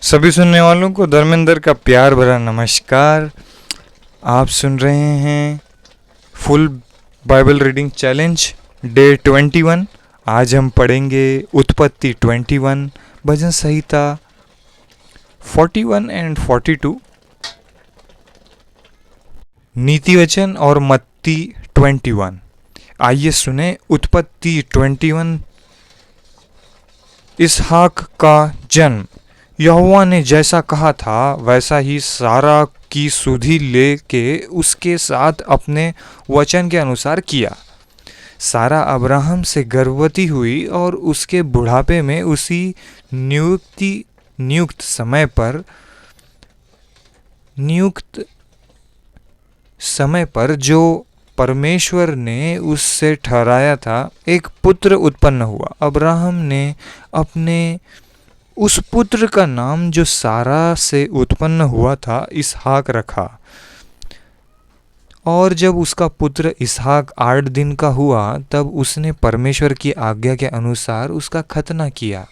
सभी सुनने वालों को धर्मेंद्र का प्यार भरा नमस्कार। आप सुन रहे हैं full Bible reading challenge day 21। आज हम पढ़ेंगे उत्पत्ति 21, भजन संहिता 41 एंड 42, नीति वचन और मत्ती 21। आइए सुने उत्पत्ति 21। इसहाक का जन्म। यहोवा ने जैसा कहा था वैसा ही सारा की सुधि लेके उसके साथ अपने वचन के अनुसार किया। सारा अब्राहम से गर्भवती हुई और उसके बुढ़ापे में उसी नियुक्त समय पर जो परमेश्वर ने उससे ठहराया था एक पुत्र उत्पन्न हुआ। अब्राहम ने अपने उस पुत्र का नाम जो सारा से उत्पन्न हुआ था इसहाक रखा। और जब उसका पुत्र इसहाक 8 दिन का हुआ तब उसने परमेश्वर की आज्ञा के अनुसार उसका खतना किया।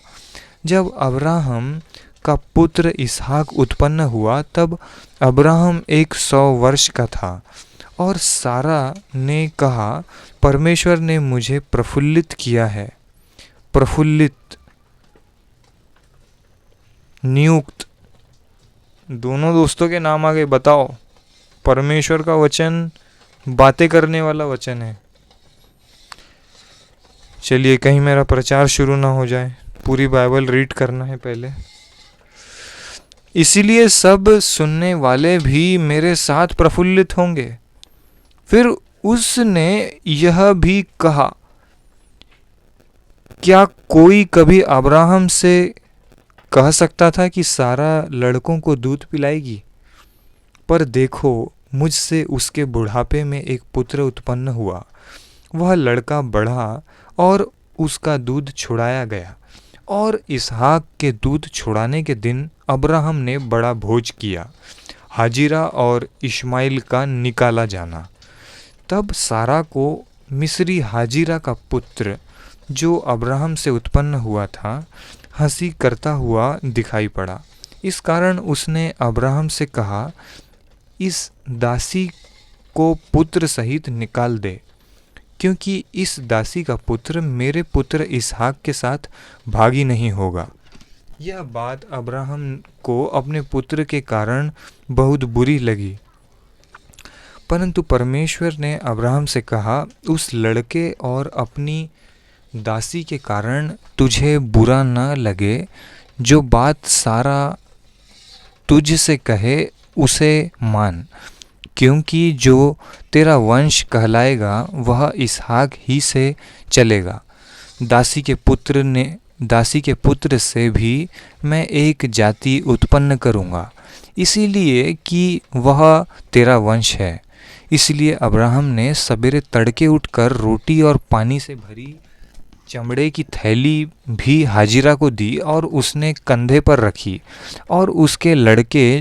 जब अब्राहम का पुत्र इसहाक उत्पन्न हुआ तब अब्राहम 100 वर्ष का था। और सारा ने कहा, परमेश्वर ने मुझे प्रफुल्लित किया है। प्रफुल्लित, नियुक्त, दोनों दोस्तों के नाम आगे बताओ। परमेश्वर का वचन बातें करने वाला वचन है। चलिए, कहीं मेरा प्रचार शुरू ना हो जाए। पूरी बाइबल रीड करना है पहले, इसीलिए सब सुनने वाले भी मेरे साथ प्रफुल्लित होंगे। फिर उसने यह भी कहा, क्या कोई कभी अब्राहम से कह सकता था कि सारा लड़कों को दूध पिलाएगी? पर देखो, मुझसे उसके बुढ़ापे में एक पुत्र उत्पन्न हुआ। वह लड़का बढ़ा और उसका दूध छुड़ाया गया। और इसहाक के दूध छुड़ाने के दिन अब्राहम ने बड़ा भोज किया। हाजिरा और इश्माइल का निकाला जाना। तब सारा को मिस्री हाजिरा का पुत्र जो अब्राहम से उत्पन्न हुआ था हंसी करता हुआ दिखाई पड़ा। इस कारण उसने अब्राहम से कहा, इस दासी को पुत्र सहित निकाल दे, क्योंकि इस दासी का पुत्र मेरे पुत्र इसहाक के साथ भागी नहीं होगा। यह बात अब्राहम को अपने पुत्र के कारण बहुत बुरी लगी। परंतु परमेश्वर ने अब्राहम से कहा, उस लड़के और अपनी दासी के कारण तुझे बुरा न लगे। जो बात सारा तुझ से कहे उसे मान, क्योंकि जो तेरा वंश कहलाएगा वह इसहाक ही से चलेगा। दासी के पुत्र से भी मैं एक जाति उत्पन्न करूँगा, इसीलिए कि वह तेरा वंश है। इसलिए अब्राहम ने सवेरे तड़के उठकर रोटी और पानी से भरी चमड़े की थैली भी हाजिरा को दी और उसने कंधे पर रखी और उसके लड़के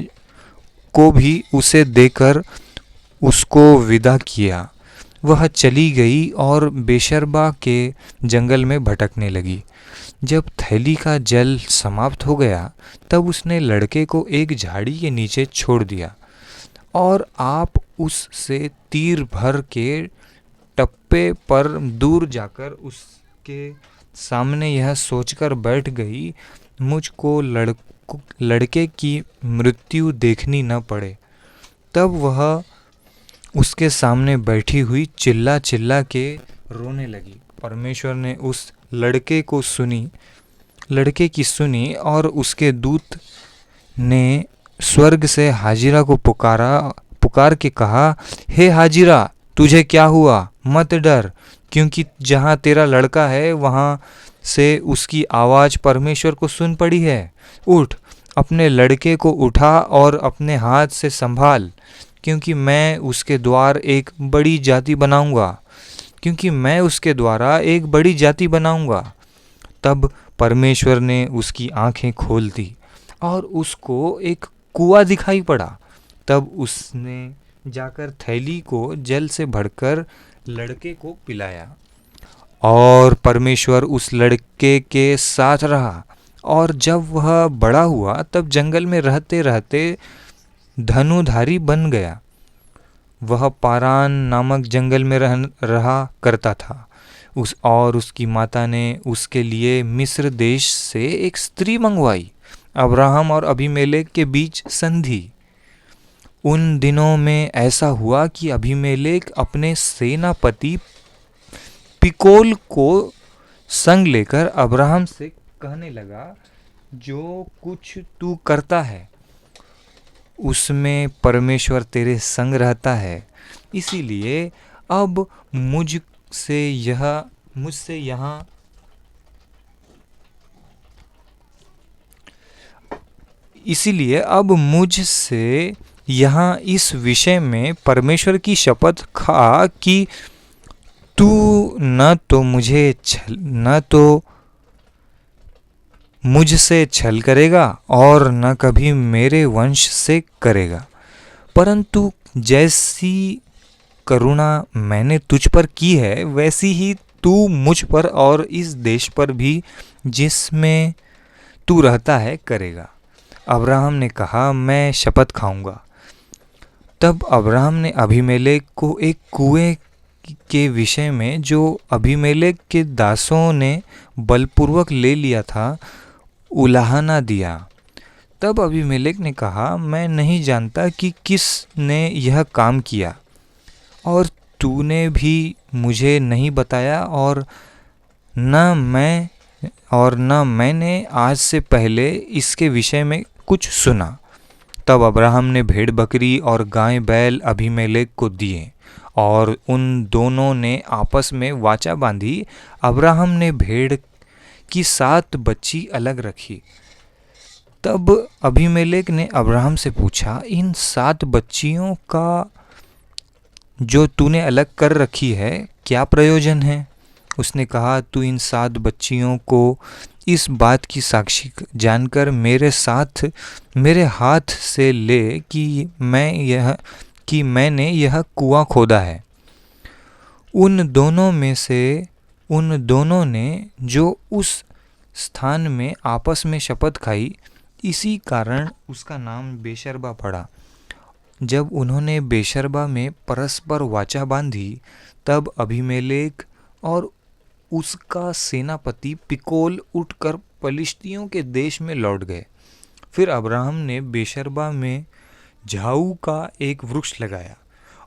को भी उसे देकर उसको विदा किया। वह चली गई और बेशर्बा के जंगल में भटकने लगी। जब थैली का जल समाप्त हो गया तब उसने लड़के को एक झाड़ी के नीचे छोड़ दिया और आप उससे तीर भर के टप्पे पर दूर जाकर उसके सामने यह सोचकर बैठ गई, मुझको लड़के की मृत्यु देखनी न पड़े। तब वह उसके सामने बैठी हुई चिल्ला चिल्ला के रोने लगी। परमेश्वर ने उस लड़के की सुनी और उसके दूत ने स्वर्ग से हाजिरा को पुकार के कहा, हे हाजिरा, तुझे क्या हुआ? मत डर, क्योंकि जहाँ तेरा लड़का है वहाँ से उसकी आवाज़ परमेश्वर को सुन पड़ी है। उठ, अपने लड़के को उठा और अपने हाथ से संभाल, क्योंकि मैं उसके द्वारा एक बड़ी जाति बनाऊंगा। तब परमेश्वर ने उसकी आंखें खोल दी और उसको एक कुआं दिखाई पड़ा। तब उसने जाकर थैली को जल से भरकर लड़के को पिलाया और परमेश्वर उस लड़के के साथ रहा और जब वह बड़ा हुआ तब जंगल में रहते रहते धनुधारी बन गया। वह पारान नामक जंगल में रहा करता था। उसकी माता ने उसके लिए मिस्र देश से एक स्त्री मंगवाई। अब्राहम और अबीमेलेक के बीच संधि। उन दिनों में ऐसा हुआ कि अबीमेलेक अपने सेनापति पिकोल को संग लेकर अब्राहम से कहने लगा, जो कुछ तू करता है उसमें परमेश्वर तेरे संग रहता है, इसीलिए अब मुझसे यहाँ इस विषय में परमेश्वर की शपथ खा कि तू न तो मुझसे छल करेगा और न कभी मेरे वंश से करेगा, परंतु जैसी करुणा मैंने तुझ पर की है वैसी ही तू मुझ पर और इस देश पर भी जिसमें तू रहता है करेगा। अब्राहम ने कहा, मैं शपथ खाऊंगा। तब अब्राहम ने अबीमेलेक को एक कुएं के विषय में जो अबीमेलेक के दासों ने बलपूर्वक ले लिया था उलाहना दिया। तब अबीमेलेक ने कहा, मैं नहीं जानता कि किस ने यह काम किया और तूने भी मुझे नहीं बताया और न मैंने आज से पहले इसके विषय में कुछ सुना। तब अब्राहम ने भेड़ बकरी और गाय बैल अबीमेलेक को दिए और उन दोनों ने आपस में वाचा बांधी। अब्राहम ने भेड़ की 7 बच्ची अलग रखी। तब अबीमेलेक ने अब्राहम से पूछा, इन 7 बच्चियों का जो तूने अलग कर रखी है क्या प्रयोजन है? उसने कहा, तू इन 7 बच्चियों को इस बात की साक्षी जानकर मेरे हाथ से ले कि मैंने यह कुआं खोदा है। उन दोनों ने जो उस स्थान में आपस में शपथ खाई, इसी कारण उसका नाम बेशर्बा पड़ा। जब उन्होंने बेशर्बा में परस्पर वाचा बांधी, तब अबीमेलेक और उसका सेनापति पिकोल उठकर पलिश्तियों के देश में लौट गए। फिर अब्राहम ने बेशर्बा में झाऊ का एक वृक्ष लगाया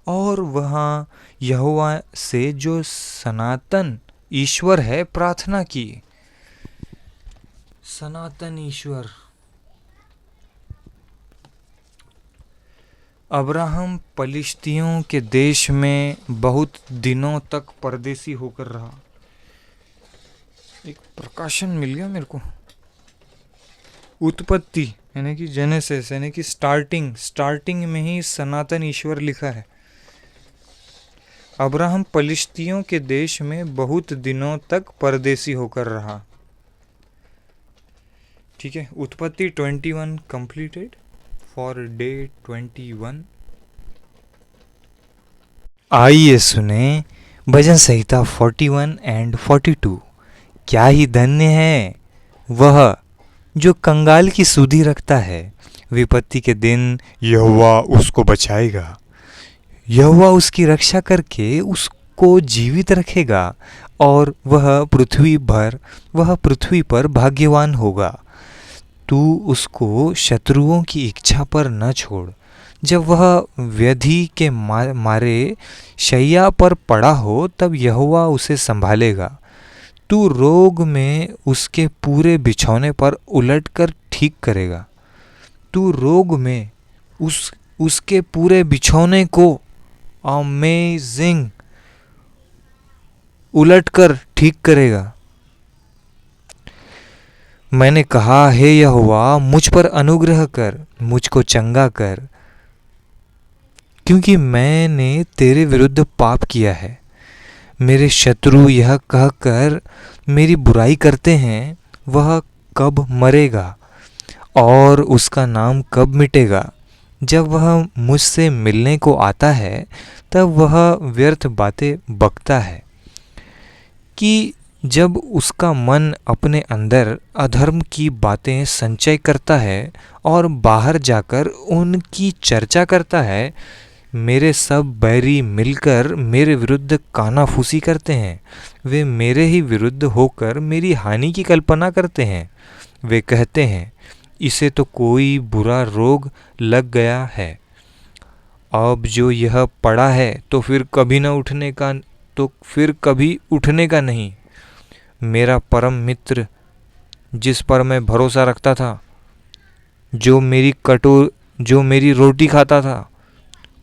और वहाँ यहोवा से जो सनातन ईश्वर है प्रार्थना की। सनातन ईश्वर। अब्राहम पलिश्तियों के देश में बहुत दिनों तक परदेसी होकर रहा। एक प्रकाशन मिल गया मेरे को। उत्पत्ति यानी कि जेनेसिस यानी कि स्टार्टिंग में ही सनातन ईश्वर लिखा है। अब्राहम पलिश्तियों के देश में बहुत दिनों तक परदेसी होकर रहा। ठीक है, उत्पत्ति 21 कंप्लीटेड फॉर डे 21। आइए सुने भजन संहिता 41 एंड 42। क्या ही धन्य है वह जो कंगाल की सुधि रखता है, विपत्ति के दिन यहोवा उसको बचाएगा। यहोवा उसकी रक्षा करके उसको जीवित रखेगा और वह पृथ्वी पर भाग्यवान होगा। तू उसको शत्रुओं की इच्छा पर न छोड़। जब वह व्याधि के मारे शैया पर पड़ा हो, तब यहोवा उसे संभालेगा। तू रोग में उसके पूरे बिछौने पर उलटकर ठीक करेगा। तू रोग में उसके पूरे बिछौने को अमेजिंग उलटकर ठीक करेगा। मैंने कहा, हे यहोवा मुझ पर अनुग्रह कर, मुझको चंगा कर, क्योंकि मैंने तेरे विरुद्ध पाप किया है। मेरे शत्रु यह कहकर मेरी बुराई करते हैं, वह कब मरेगा और उसका नाम कब मिटेगा। जब वह मुझसे मिलने को आता है, तब वह व्यर्थ बातें बकता है कि जब उसका मन अपने अंदर अधर्म की बातें संचय करता है और बाहर जाकर उनकी चर्चा करता है, मेरे सब बैरी मिलकर मेरे विरुद्ध कानाफूसी करते हैं। वे मेरे ही विरुद्ध होकर मेरी हानि की कल्पना करते हैं। वे कहते हैं, इसे तो कोई बुरा रोग लग गया है। अब जो यह पड़ा है तो फिर कभी उठने का नहीं। मेरा परम मित्र, जिस पर मैं भरोसा रखता था, जो मेरी रोटी खाता था,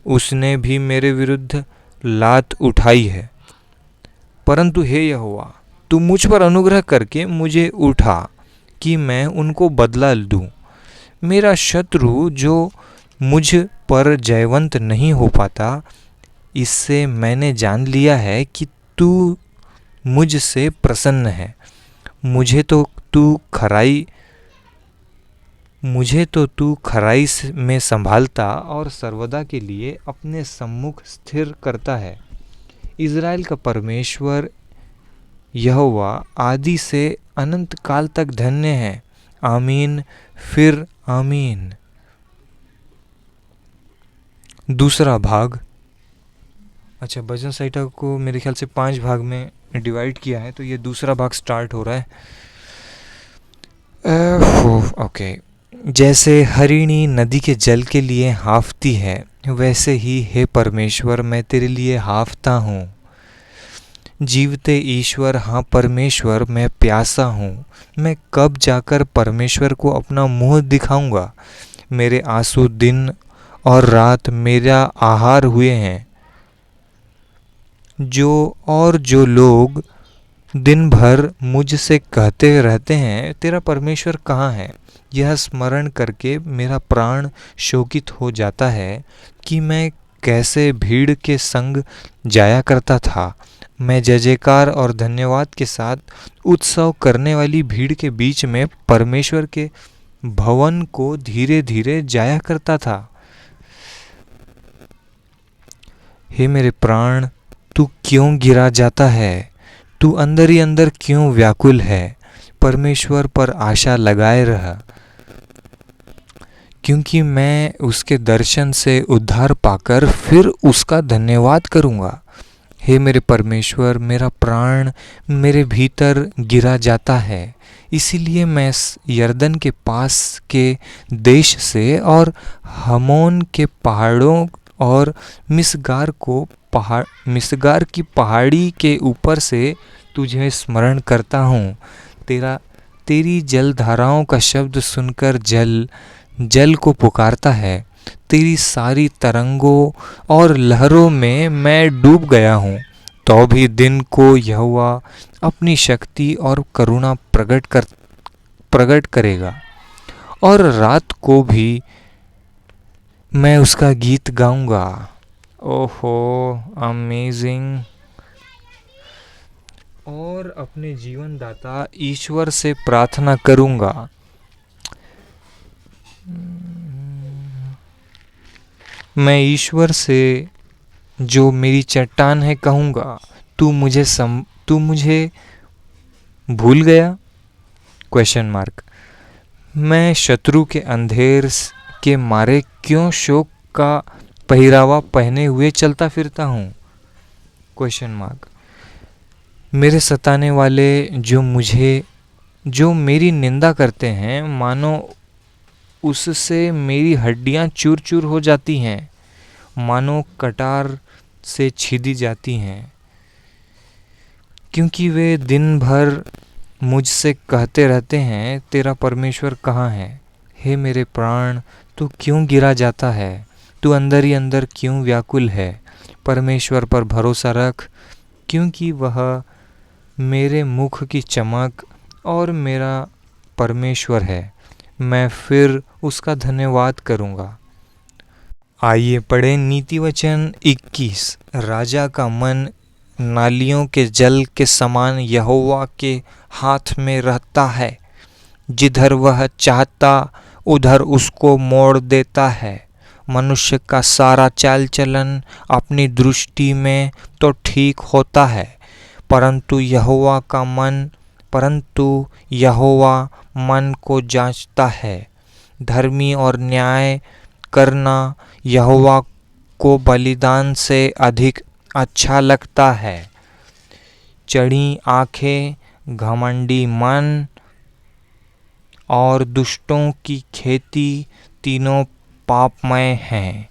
उसने भी मेरे विरुद्ध लात उठाई है। परंतु हे यहोवा, तू मुझ पर अनुग्रह करके मुझे उठा कि मैं उनको बदला दूं। मेरा शत्रु जो मुझ पर जयवंत नहीं हो पाता, इससे मैंने जान लिया है कि तू मुझसे प्रसन्न है। मुझे तो तू खराई में संभालता और सर्वदा के लिए अपने सम्मुख स्थिर करता है। इज़राइल का परमेश्वर यहोवा आदि से अनंत काल तक धन्य है। आमीन फिर आमीन। दूसरा भाग। अच्छा, भजन संहिता को मेरे ख्याल से 5 भाग में डिवाइड किया है, तो ये दूसरा भाग स्टार्ट हो रहा है। ओके। जैसे हरिणी नदी के जल के लिए हाफती है, वैसे ही हे परमेश्वर मैं तेरे लिए हाफता हूँ। जीवते ईश्वर, हाँ परमेश्वर, मैं प्यासा हूँ। मैं कब जाकर परमेश्वर को अपना मुंह दिखाऊंगा। मेरे आंसू दिन और रात मेरा आहार हुए हैं। जो लोग दिन भर मुझसे कहते रहते हैं, तेरा परमेश्वर कहाँ है, यह स्मरण करके मेरा प्राण शोकित हो जाता है कि मैं कैसे भीड़ के संग जाया करता था। मैं जय जयकार और धन्यवाद के साथ उत्सव करने वाली भीड़ के बीच में परमेश्वर के भवन को धीरे धीरे जाया करता था। हे मेरे प्राण, तू क्यों गिरा जाता है? तू अंदर ही अंदर क्यों व्याकुल है? परमेश्वर पर आशा लगाए रह, क्योंकि मैं उसके दर्शन से उद्धार पाकर फिर उसका धन्यवाद करूँगा। हे मेरे परमेश्वर, मेरा प्राण मेरे भीतर गिरा जाता है। इसीलिए मैं यरदन के पास के देश से और हमोन के पहाड़ों और मिसगार की पहाड़ी के ऊपर से तुझे स्मरण करता हूँ। तेरी जलधाराओं का शब्द सुनकर जल को पुकारता है। तेरी सारी तरंगों और लहरों में मैं डूब गया हूँ। तो भी दिन को यहोवा अपनी शक्ति और करुणा प्रकट करेगा, और रात को भी मैं उसका गीत गाऊंगा। ओहो, अमेजिंग। और अपने जीवन दाता ईश्वर से प्रार्थना करूंगा। मैं ईश्वर से, जो मेरी चट्टान है, कहूँगा, तू मुझे भूल गया? Question mark. मैं शत्रु के अंधेर के मारे क्यों शोक का पहरावा पहने हुए चलता फिरता हूँ? Question mark. मेरे सताने वाले जो मेरी निंदा करते हैं, मानो उससे मेरी हड्डियां चूर चूर हो जाती हैं, मानो कटार से छीदी जाती हैं। क्योंकि वे दिन भर मुझसे कहते रहते हैं, तेरा परमेश्वर कहाँ है? हे मेरे प्राण, तू क्यों गिरा जाता है? तू अंदर ही अंदर क्यों व्याकुल है? परमेश्वर पर भरोसा रख, क्योंकि वह मेरे मुख की चमक और मेरा परमेश्वर है। मैं फिर उसका धन्यवाद करूँगा। आइए पढ़ें नीति वचन 21। राजा का मन नालियों के जल के समान यहोवा के हाथ में रहता है। जिधर वह चाहता उधर उसको मोड़ देता है। मनुष्य का सारा चाल चलन अपनी दृष्टि में तो ठीक होता है, परंतु यहोवा मन को जांचता है। धर्मी और न्याय करना यहोवा को बलिदान से अधिक अच्छा लगता है। चढ़ी आंखें, घमंडी मन और दुष्टों की खेती तीनों पापमय हैं।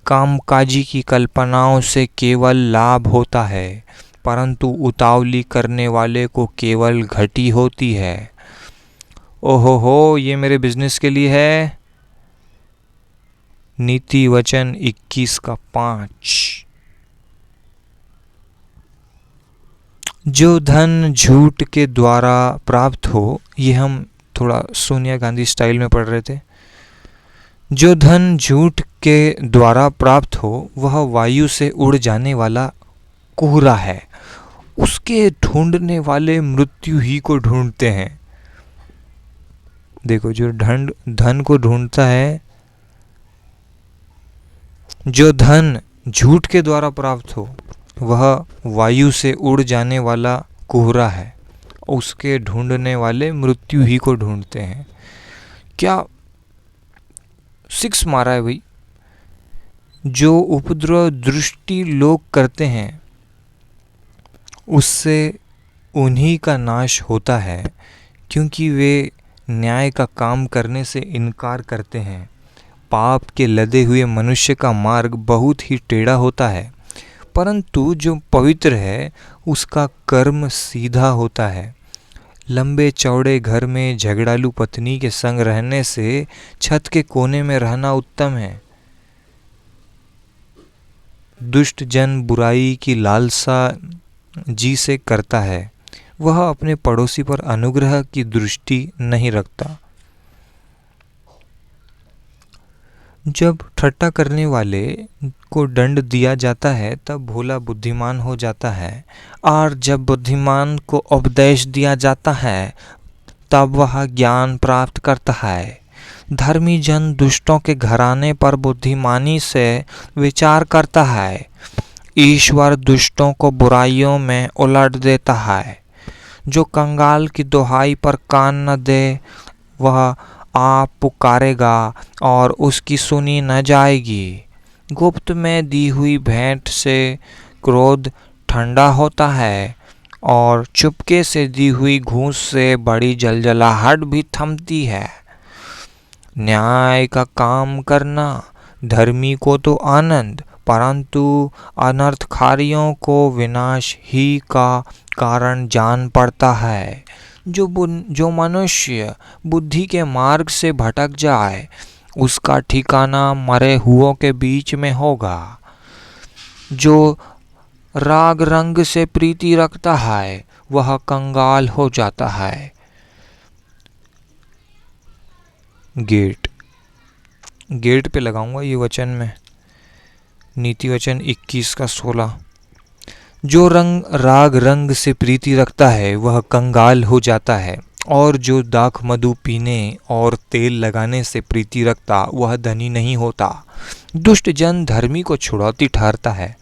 कामकाजी की कल्पनाओं से केवल लाभ होता है, परंतु उतावली करने वाले को केवल घटी होती है। ओहो, ये मेरे बिजनेस के लिए है। नीति वचन 21:5। जो धन झूठ के द्वारा प्राप्त हो, ये हम थोड़ा सोनिया गांधी स्टाइल में पढ़ रहे थे। जो धन झूठ के द्वारा प्राप्त हो वह वायु से उड़ जाने वाला कोहरा है। उसके ढूंढने वाले मृत्यु ही को ढूंढते हैं। देखो, जो धन को ढूंढता है, जो धन झूठ के द्वारा प्राप्त हो वह वायु से उड़ जाने वाला कोहरा है। उसके ढूंढने वाले मृत्यु ही को ढूंढते हैं। क्या 6 मारा है भाई। जो उपद्रव दृष्टि लोग करते हैं उससे उन्हीं का नाश होता है, क्योंकि वे न्याय का काम करने से इनकार करते हैं। पाप के लदे हुए मनुष्य का मार्ग बहुत ही टेढ़ा होता है, परंतु जो पवित्र है उसका कर्म सीधा होता है। लंबे चौड़े घर में झगड़ालू पत्नी के संग रहने से छत के कोने में रहना उत्तम है। दुष्ट जन बुराई की लालसा जी से करता है, वह अपने पड़ोसी पर अनुग्रह की दृष्टि नहीं रखता। जब ठट्टा करने वाले को दंड दिया जाता है तब भोला बुद्धिमान हो जाता है, और जब बुद्धिमान को उपदेश दिया जाता है तब वह ज्ञान प्राप्त करता है। धर्मी जन दुष्टों के घराने पर बुद्धिमानी से विचार करता है। ईश्वर दुष्टों को बुराइयों में उलट देता है। जो कंगाल की दुहाई पर कान न दे वह आप पुकारेगा और उसकी सुनी न जाएगी। गुप्त में दी हुई भेंट से क्रोध ठंडा होता है, और चुपके से दी हुई घूंस से बड़ी जलजलाहट भी थमती है। न्याय का काम करना धर्मी को तो आनंद, परंतु अनर्थकारियों को विनाश ही का कारण जान पड़ता है। जो मनुष्य बुद्धि के मार्ग से भटक जाए उसका ठिकाना मरे हुओं के बीच में होगा। जो राग रंग से प्रीति रखता है वह कंगाल हो जाता है। गेट पे लगाऊंगा ये वचन में, नीति वचन 21:16। जो राग रंग से प्रीति रखता है वह कंगाल हो जाता है, और जो दाख मधु पीने और तेल लगाने से प्रीति रखता वह धनी नहीं होता। दुष्ट जन धर्मी को छुड़ौती ठहरता है।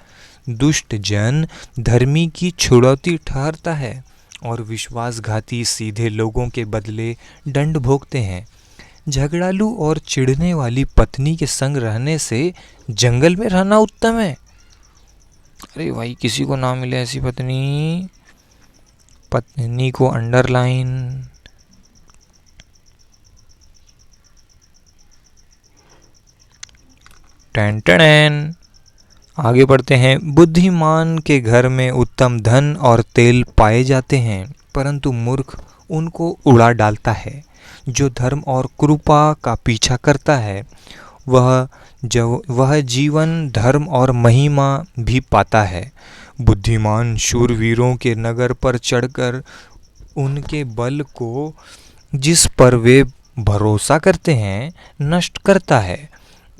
दुष्ट जन धर्मी की छुड़ौती ठहरता है, और विश्वासघाती सीधे लोगों के बदले दंड भोगते हैं। झगड़ालू और चिढ़ने वाली पत्नी के संग रहने से जंगल में रहना उत्तम है। अरे भाई, किसी को ना मिले ऐसी पत्नी को अंडरलाइन। टेन आगे बढ़ते हैं। बुद्धिमान के घर में उत्तम धन और तेल पाए जाते हैं, परंतु मूर्ख उनको उड़ा डालता है। जो धर्म और कृपा का पीछा करता है वह जीवन, धर्म और महिमा भी पाता है। बुद्धिमान शूरवीरों के नगर पर चढ़कर उनके बल को, जिस पर वे भरोसा करते हैं, नष्ट करता है।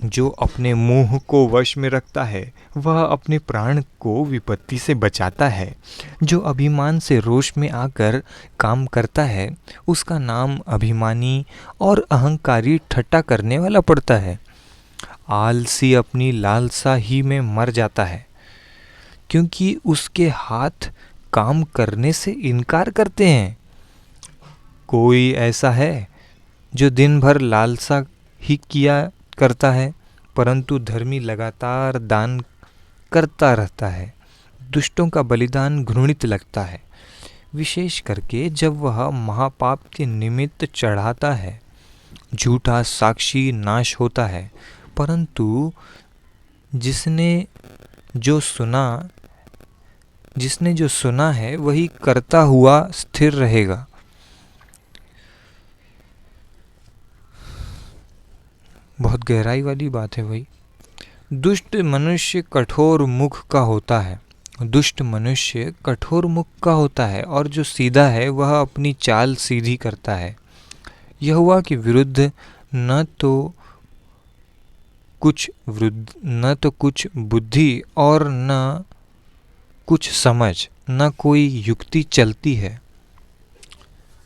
जो अपने मुंह को वश में रखता है वह अपने प्राण को विपत्ति से बचाता है। जो अभिमान से रोष में आकर काम करता है उसका नाम अभिमानी और अहंकारी ठट्टा करने वाला पड़ता है। आलसी अपनी लालसा ही में मर जाता है, क्योंकि उसके हाथ काम करने से इनकार करते हैं। कोई ऐसा है जो दिन भर लालसा ही किया करता है, परंतु धर्मी लगातार दान करता रहता है। दुष्टों का बलिदान घृणित लगता है, विशेष करके जब वह महापाप के निमित्त चढ़ाता है। झूठा साक्षी नाश होता है, परंतु जिसने जो सुना है वही करता हुआ स्थिर रहेगा। बहुत गहराई वाली बात है भाई। दुष्ट मनुष्य कठोर मुख का होता है। दुष्ट मनुष्य कठोर मुख का होता है, और जो सीधा है वह अपनी चाल सीधी करता है। यहोवा के विरुद्ध न तो कुछ बुद्धि और न कुछ समझ, न कोई युक्ति चलती है।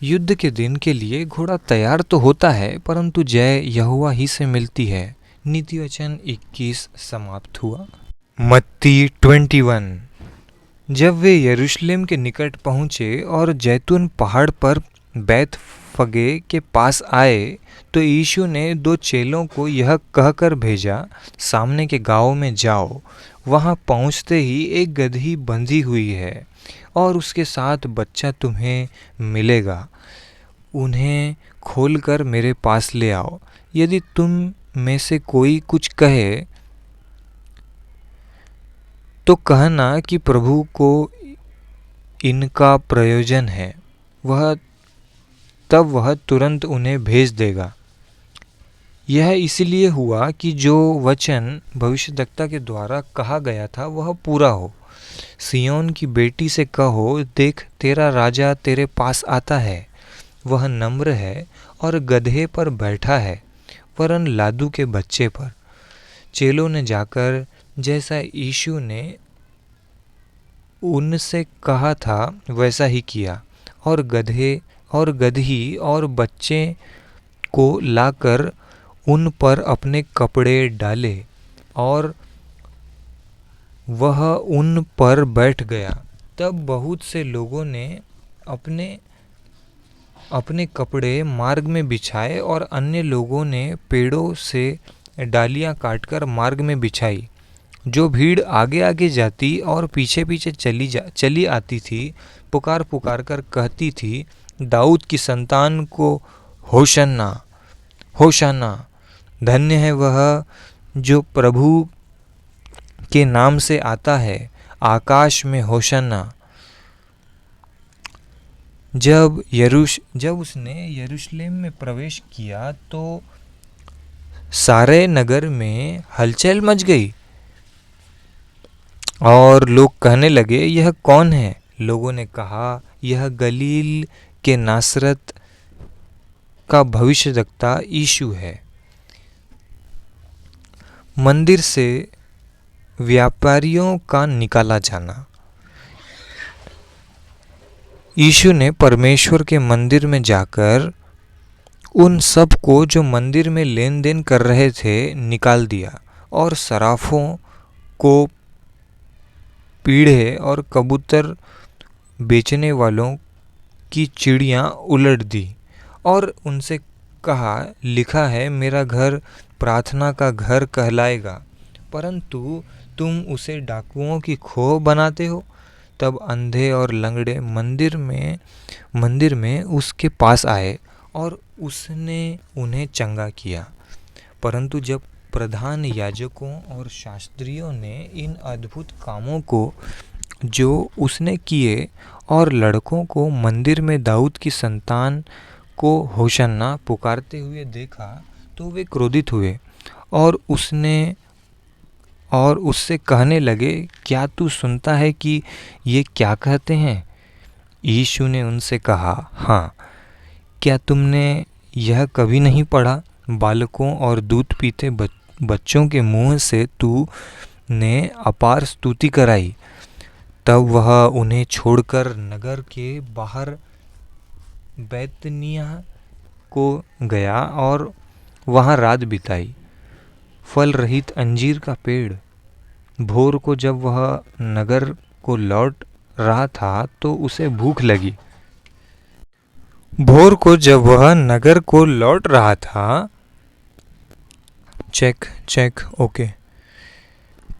युद्ध के दिन के लिए घोड़ा तैयार तो होता है, परंतु जय यहोवा ही से मिलती है। नीति वचन 21 समाप्त हुआ। मत्ती 21। जब वे यरूशलेम के निकट पहुँचे और जैतून पहाड़ पर बैतफगे के पास आए, तो यीशु ने 2 चेलों को यह कहकर भेजा, सामने के गाँव में जाओ। वहाँ पहुँचते ही एक गदही बंधी हुई है और उसके साथ बच्चा तुम्हें मिलेगा। उन्हें खोलकर मेरे पास ले आओ। यदि तुम में से कोई कुछ कहे तो कहना कि प्रभु को इनका प्रयोजन है, तब वह तुरंत उन्हें भेज देगा। यह इसलिए हुआ कि जो वचन भविष्यद्वक्ता के द्वारा कहा गया था वह पूरा हो। सिय्योन की बेटी से कहो, देख तेरा राजा तेरे पास आता है। वह नम्र है और गधे पर बैठा है, वरन लादू के बच्चे पर। चेलों ने जाकर जैसा यीशु ने उनसे कहा था वैसा ही किया, और गदही और बच्चे को लाकर उन पर अपने कपड़े डाले, और वह उन पर बैठ गया। तब बहुत से लोगों ने अपने कपड़े मार्ग में बिछाए, और अन्य लोगों ने पेड़ों से डालियां काटकर मार्ग में बिछाई। जो भीड़ आगे आगे जाती और पीछे पीछे चली आती थी, पुकार पुकार कर कहती थी, दाऊद की संतान को होशन्ना, होशन्ना। धन्य है वह जो प्रभु के नाम से आता है, आकाश में होशन्ना। जब उसने यरूशलेम में प्रवेश किया तो सारे नगर में हलचल मच गई, और लोग कहने लगे, यह कौन है? लोगों ने कहा, यह गलील के नासरत का भविष्यद्वक्ता यीशु है। मंदिर से व्यापारियों का निकाला जाना। यीशु ने परमेश्वर के मंदिर में जाकर उन सब को जो मंदिर में लेन देन कर रहे थे निकाल दिया, और सराफों को, पीढ़े और कबूतर बेचने वालों की चिड़ियाँ उलट दी, और उनसे कहा, लिखा है, मेरा घर प्रार्थना का घर कहलाएगा, परंतु तुम उसे डाकुओं की खोह बनाते हो। तब अंधे और लंगड़े मंदिर में उसके पास आए, और उसने उन्हें चंगा किया। परंतु जब प्रधान याजकों और शास्त्रियों ने इन अद्भुत कामों को जो उसने किए और लड़कों को मंदिर में दाऊद की संतान को होशन्ना पुकारते हुए देखा, तो वे क्रोधित हुए और उससे कहने लगे, क्या तू सुनता है कि ये क्या कहते हैं? यीशु ने उनसे कहा, हाँ, क्या तुमने यह कभी नहीं पढ़ा, बालकों और दूध पीते बच्चों के मुंह से तू ने अपार स्तुति कराई। तब वह उन्हें छोड़कर नगर के बाहर बैतनिय्याह को गया और वहाँ रात बिताई। फल रहित अंजीर का पेड़। भोर को जब वह नगर को लौट रहा था तो उसे भूख लगी। भोर को जब वह नगर को लौट रहा था, चेक चेक ओके,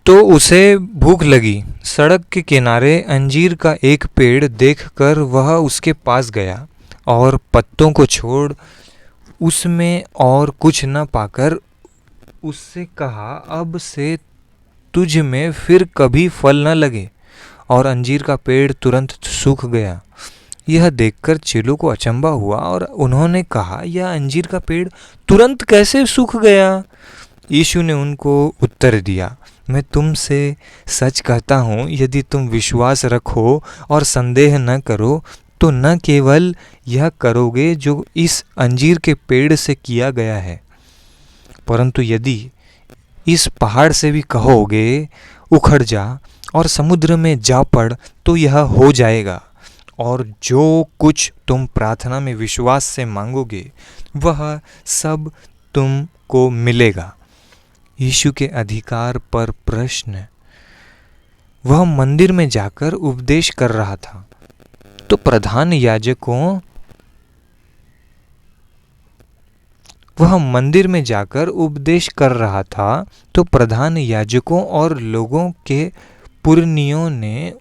तो उसे भूख लगी। सड़क के किनारे अंजीर का एक पेड़ देखकर वह उसके पास गया और पत्तों को छोड़ उसमें और कुछ न पाकर उससे कहा, अब से तुझ में फिर कभी फल न लगे। और अंजीर का पेड़ तुरंत सूख गया। यह देखकर चेलों को अचंभा हुआ और उन्होंने कहा, यह अंजीर का पेड़ तुरंत कैसे सूख गया? यीशु ने उनको उत्तर दिया, मैं तुमसे सच कहता हूँ, यदि तुम विश्वास रखो और संदेह न करो तो न केवल यह करोगे जो इस अंजीर के पेड़ से किया गया है, परंतु यदि इस पहाड़ से भी कहोगे, उखड़ जा और समुद्र में जा पड़, तो यह हो जाएगा। और जो कुछ तुम प्रार्थना में विश्वास से मांगोगे, वह सब तुमको मिलेगा। यीशु के अधिकार पर प्रश्न। वह मंदिर में जाकर उपदेश कर रहा था, तो प्रधान याजकों और लोगों के पुरनियों ने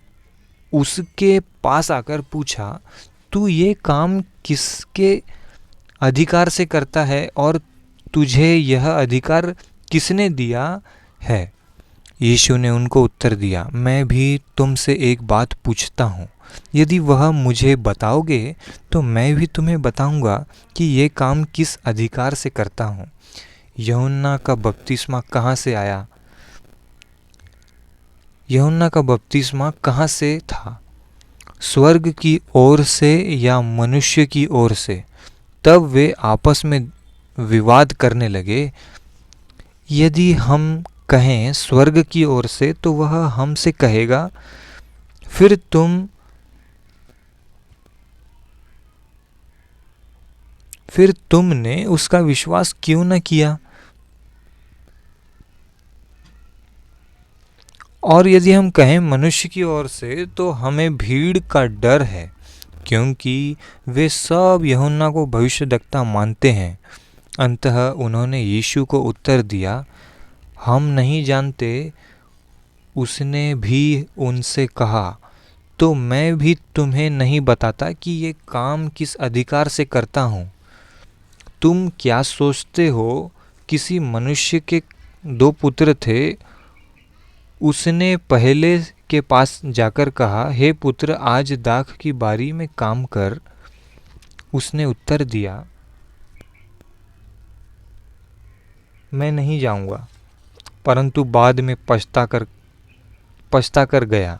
उसके पास आकर पूछा, तू ये काम किसके अधिकार से करता है और तुझे यह अधिकार किसने दिया है? यीशु ने उनको उत्तर दिया, मैं भी तुमसे एक बात पूछता हूँ, यदि वह मुझे बताओगे तो मैं भी तुम्हें बताऊंगा कि ये काम किस अधिकार से करता हूँ। यूहन्ना का बपतिस्मा कहाँ से आया? यूहन्ना का बपतिस्मा कहाँ से था? स्वर्ग की ओर से या मनुष्य की ओर से? तब वे आपस में विवाद करने लगे। यदि हम कहें स्वर्ग की ओर से तो वह हमसे कहेगा, फिर तुमने उसका विश्वास क्यों न किया? और यदि हम कहें मनुष्य की ओर से तो हमें भीड़ का डर है, क्योंकि वे सब यूहन्ना को भविष्यद्वक्ता मानते हैं। अंततः उन्होंने यीशु को उत्तर दिया, हम नहीं जानते। उसने भी उनसे कहा, तो मैं भी तुम्हें नहीं बताता कि ये काम किस अधिकार से करता हूँ। तुम क्या सोचते हो? किसी मनुष्य के 2 पुत्र थे। उसने पहले के पास जाकर कहा, हे पुत्र, आज दाख की बारी में काम कर। उसने उत्तर दिया, मैं नहीं जाऊंगा, परंतु बाद में पछता कर गया।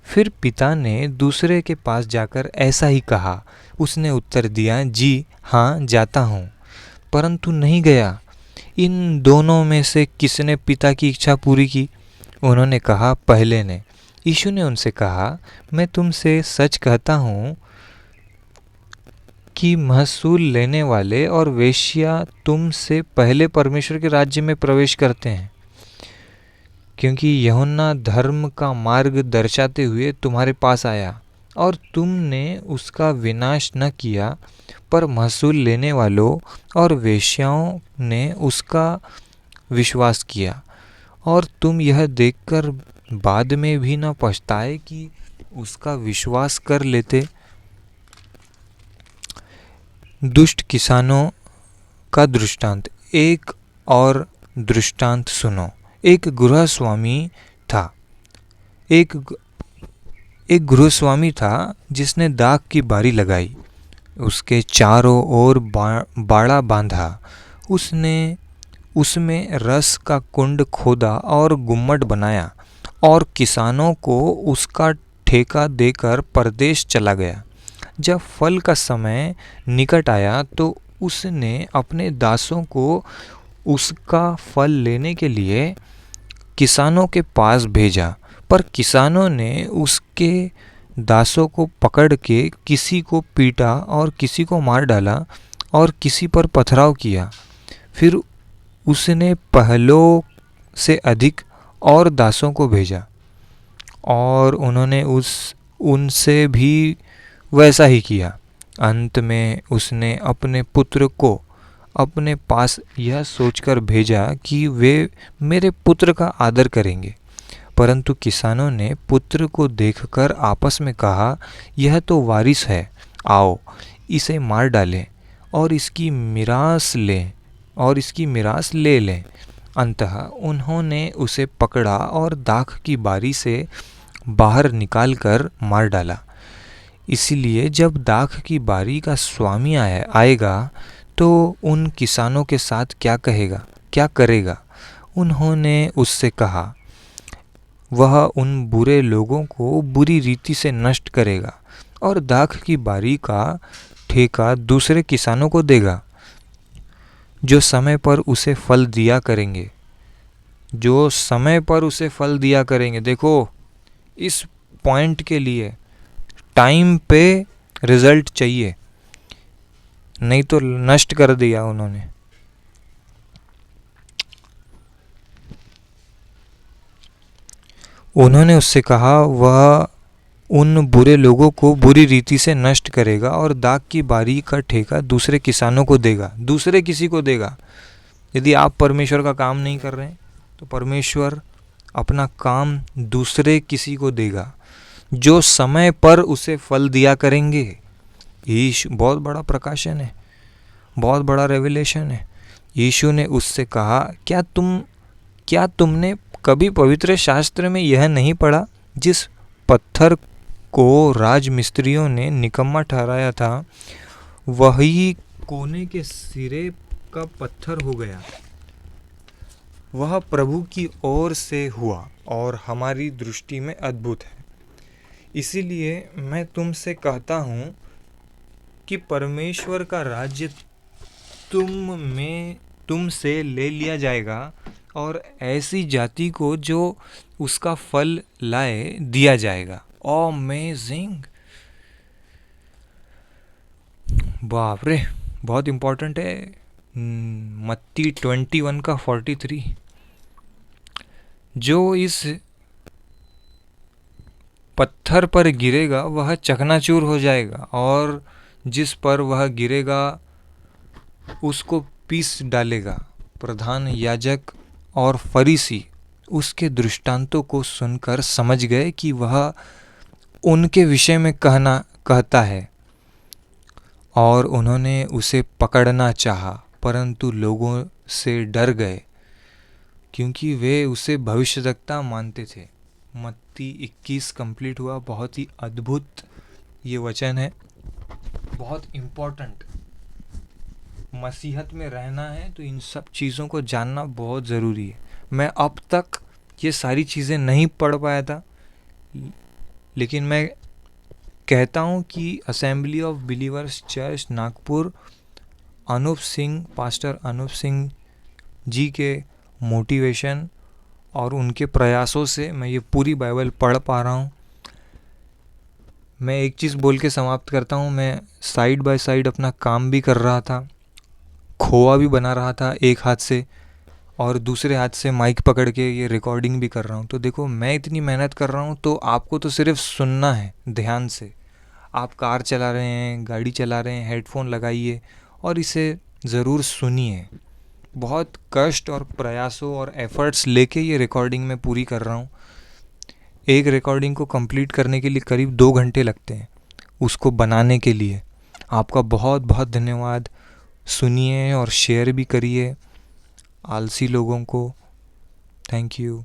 फिर पिता ने दूसरे के पास जाकर ऐसा ही कहा। उसने उत्तर दिया, जी हाँ, जाता हूँ, परंतु नहीं गया। इन दोनों में से किसने पिता की इच्छा पूरी की? उन्होंने कहा, पहले ने। यीशु ने उनसे कहा, मैं तुमसे सच कहता हूँ कि महसूल लेने वाले और वेश्या तुमसे पहले परमेश्वर के राज्य में प्रवेश करते हैं। क्योंकि यूहन्ना धर्म का मार्ग दर्शाते हुए तुम्हारे पास आया और तुमने उसका विनाश न किया, पर महसूल लेने वालों और वेश्याओं ने उसका विश्वास किया। और तुम यह देखकर बाद में भी न पछताए कि उसका विश्वास कर लेते। दुष्ट किसानों का दृष्टांत। एक और दृष्टांत सुनो। एक गृहस्वामी था जिसने दाख की बारी लगाई, उसके चारों ओर बाड़ा बांधा। उसने उसमें रस का कुंड खोदा और गुम्मट बनाया और किसानों को उसका ठेका देकर परदेश चला गया। जब फल का समय निकट आया तो उसने अपने दासों को उसका फल लेने के लिए किसानों के पास भेजा, पर किसानों ने उसके दासों को पकड़ के किसी को पीटा और किसी को मार डाला और किसी पर पथराव किया। फिर उसने पहलों से अधिक और दासों को भेजा और उन्होंने उनसे भी वैसा ही किया। अंत में उसने अपने पुत्र को अपने पास यह सोचकर भेजा कि वे मेरे पुत्र का आदर करेंगे। परंतु किसानों ने पुत्र को देखकर आपस में कहा, यह तो वारिस है, आओ इसे मार डालें और इसकी मिरास ले लें। अंततः उन्होंने उसे पकड़ा और दाख की बारी से बाहर निकालकर मार डाला। इसलिए जब दाख की बारी का स्वामी आएगा तो उन किसानों के साथ क्या करेगा? उन्होंने उससे कहा, वह उन बुरे लोगों को बुरी रीति से नष्ट करेगा और दाख की बारी का ठेका दूसरे किसानों को देगा, जो समय पर उसे फल दिया करेंगे। देखो, इस पॉइंट के लिए टाइम पे रिजल्ट चाहिए, नहीं तो नष्ट कर दिया उन्होंने। उन्होंने उससे कहा, वह उन बुरे लोगों को बुरी रीति से नष्ट करेगा और दाख की बारी का ठेका दूसरे किसानों को देगा, दूसरे किसी को देगा। यदि आप परमेश्वर का काम नहीं कर रहे हैं तो परमेश्वर अपना काम दूसरे किसी को देगा, जो समय पर उसे फल दिया करेंगे। यीशु, बहुत बड़ा प्रकाशन है, बहुत बड़ा रेवलेशन है। यीशु ने उससे कहा, क्या तुमने कभी पवित्र शास्त्र में यह नहीं पढ़ा, जिस पत्थर को राजमिस्त्रियों ने निकम्मा ठहराया था, वही कोने के सिरे का पत्थर हो गया। वह प्रभु की ओर से हुआ और हमारी दृष्टि में अद्भुत है। इसीलिए मैं तुमसे कहता हूँ कि परमेश्वर का राज्य तुमसे ले लिया जाएगा और ऐसी जाति को जो उसका फल लाए दिया जाएगा। अमेजिंग, बाप रे, बहुत इम्पोर्टेंट है। मत्ती 21 का 43, जो इस पत्थर पर गिरेगा वह चकनाचूर हो जाएगा और जिस पर वह गिरेगा उसको पीस डालेगा। प्रधान याजक और फरीसी उसके दृष्टांतों को सुनकर समझ गए कि वह उनके विषय में कहता है, और उन्होंने उसे पकड़ना चाहा, परंतु लोगों से डर गए क्योंकि वे उसे भविष्यद्वक्ता मानते थे। मत्ती 21 कंप्लीट हुआ। बहुत ही अद्भुत ये वचन है, बहुत इम्पोर्टेंट। मसीहत में रहना है तो इन सब चीज़ों को जानना बहुत ज़रूरी है। मैं अब तक ये सारी चीज़ें नहीं पढ़ पाया था, लेकिन मैं कहता हूँ कि assembly of believers church Nagpur, pastor Anoop Singh ji के मोटिवेशन और उनके प्रयासों से मैं ये पूरी बाइबल पढ़ पा रहा हूँ। मैं एक चीज़ बोल के समाप्त करता हूँ। मैं साइड बाय साइड अपना काम भी कर रहा था, खोआ भी बना रहा था एक हाथ से और दूसरे हाथ से माइक पकड़ के ये रिकॉर्डिंग भी कर रहा हूँ। तो देखो, मैं इतनी मेहनत कर रहा हूँ तो आपको तो सिर्फ सुनना है ध्यान से। आप कार चला रहे हैं, गाड़ी चला रहे हैं, हेडफोन लगाइए और इसे ज़रूर सुनिए। बहुत कष्ट और प्रयासों और एफर्ट्स लेके ये रिकॉर्डिंग मैं पूरी कर रहा हूँ। एक रिकॉर्डिंग को कंप्लीट करने के लिए करीब 2 घंटे लगते हैं उसको बनाने के लिए। आपका बहुत बहुत धन्यवाद। सुनिए और शेयर भी करिए आलसी लोगों को। Thank you.